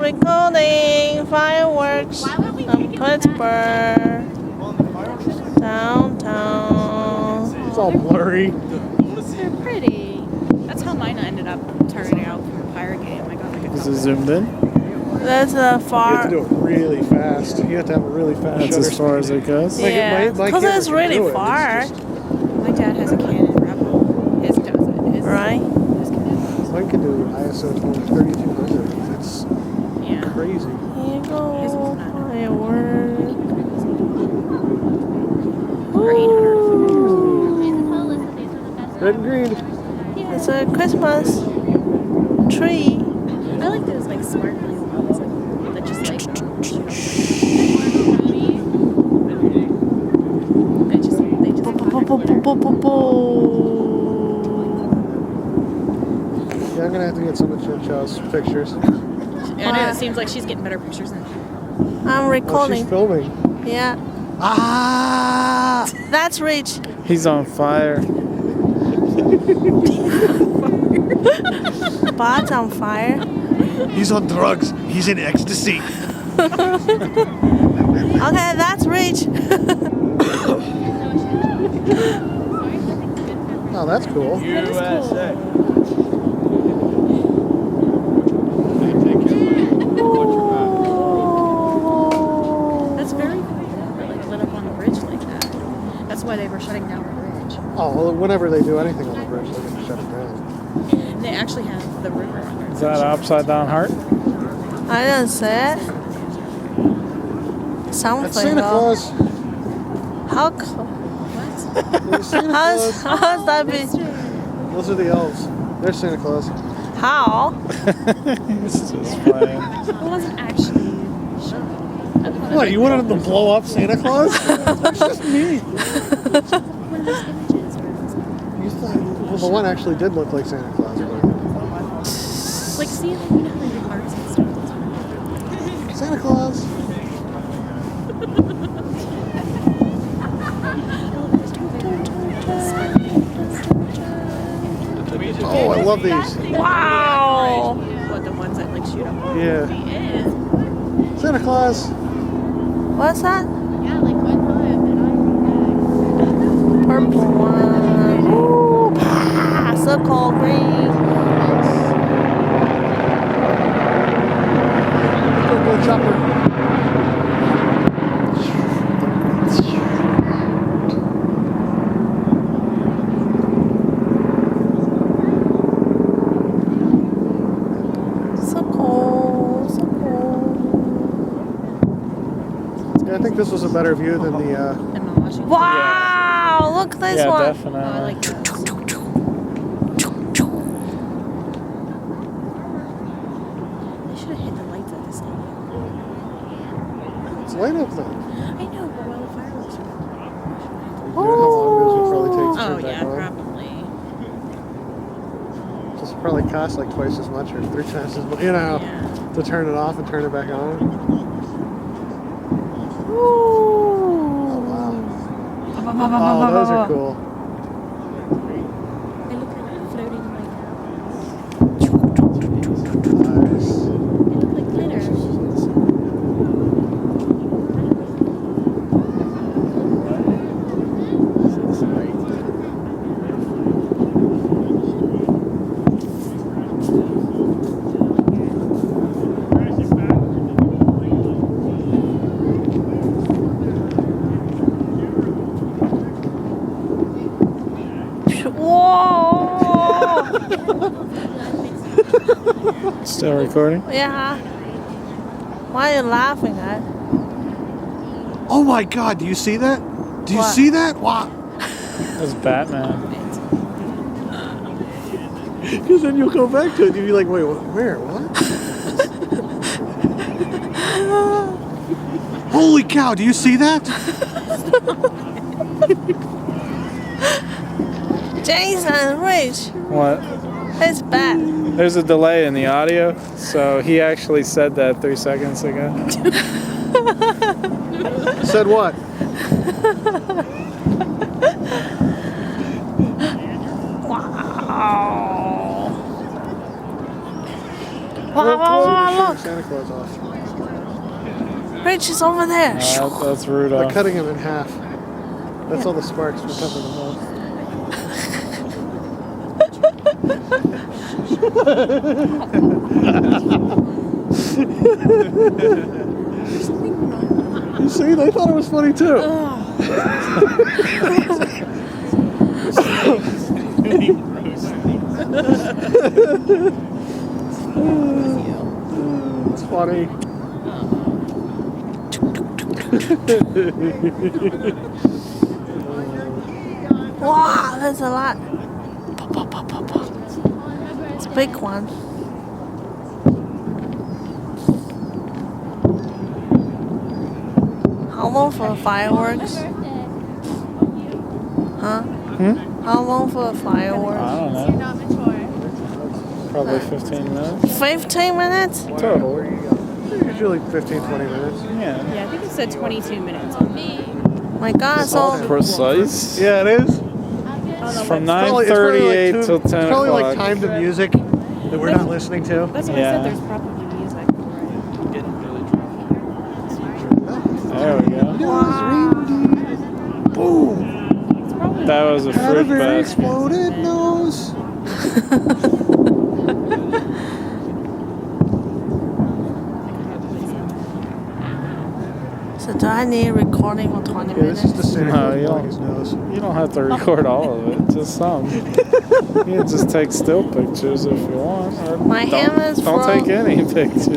recording fireworks in Pittsburgh, downtown. It's all blurry. They're pretty. That's how mine ended up turning out from a pirate game. I got like a Is couple. it zoomed in? That's a You have far. to do it really fast. You have to have a really fast That's shutter as speed. far as it goes. Yeah, because it's really far. My dad has a Canon Rebel. His doesn't. His, right? His Canon. Mine can do ISO 3200. It's crazy. Here you go. Fireworks. Red and green. Yeah. It's a Christmas tree. I like those like sparkly ones that just like. They just Yeah, I'm gonna have to get some of Chinchow's pictures. I know, it seems like she's getting better pictures than. I'm recording. She's filming. Yeah. Ah! That's Rich. He's on fire. Bot's on fire. He's on drugs. He's in ecstasy. Okay, that's Rich. Oh, that's cool. USA. That's very cool. They're like lit up on the bridge like that. That's why they were shutting down the bridge. Oh, well, whenever they do anything on the bridge, they're going to shut it down. And they actually have the river under. Is that an upside down heart? I didn't say it. Something. That's Santa Claus. How? How's that be? Those are the elves. There's Santa Claus. How? This is just playing. It wasn't actually shut. What, you wanted them to blow up Santa Claus? That's just me. One of those images where it was You thought, well, the one actually did look like Santa Claus. like, see, like, you know, like the hearts and stuff. Santa Claus. Oh, I love these. Wow. What, the ones that like shoot up? Yeah. Santa Claus. What's that? Yeah, like one time. Purple one. Ooh, ah, circle green. Purple chopper. I think this was a better view than the. Wow! Look at this yeah, one. Definitely. I like those. They should have hit the lights at this stadium. It's light up though. I know, but while the fireworks are You know how long those would probably take to Oh, turn yeah, back on? probably. This would probably cost like twice as much or 3 times as much, you know, to turn it off and turn it back on. Oh, wow. Oh, those are cool. They look like floating like Nice. They look like glitter. Still recording? Yeah. Why are you laughing at? Oh my God! Do you see that? Do you see that? Wow! That's Batman. Because then you'll go back to it and you'll be like, wait, where? What? Holy cow! Do you see that? Jason, Rich. What? It's bad. There's a delay in the audio, so he actually said that 3 seconds ago. Said what? Wow. Wow, wow, look. Santa Claus off. Rich is over there. That's They're Rudolph. cutting him in half. That's all the sparks from cutting him off. You see, they thought it was funny too. It's funny. Wow, there's a lot. It's a big one. How long for the fireworks? Huh? How long for the fireworks? I don't know. Probably 15 minutes 15 minutes? total. Usually 15, 20 minutes. Yeah. Yeah, I think it said 22 minutes on me. My God, so Precise. Yeah, it is. It's from It's probably 9:38 like till 10 It's probably like o'clock. timed to music that we're not listening to. That's what I Yeah. said. There's probably music. There we go. Boom! It's probably That was a Had a fruit very basket. exploded nose. So do I need recording for 20 Yeah, this is minutes? the Santa No, Claus you blowing don't. his nose. You don't have to record all of it, just some. You can just take still pictures if you want. Or My don't- hand is Don't full. take any pictures.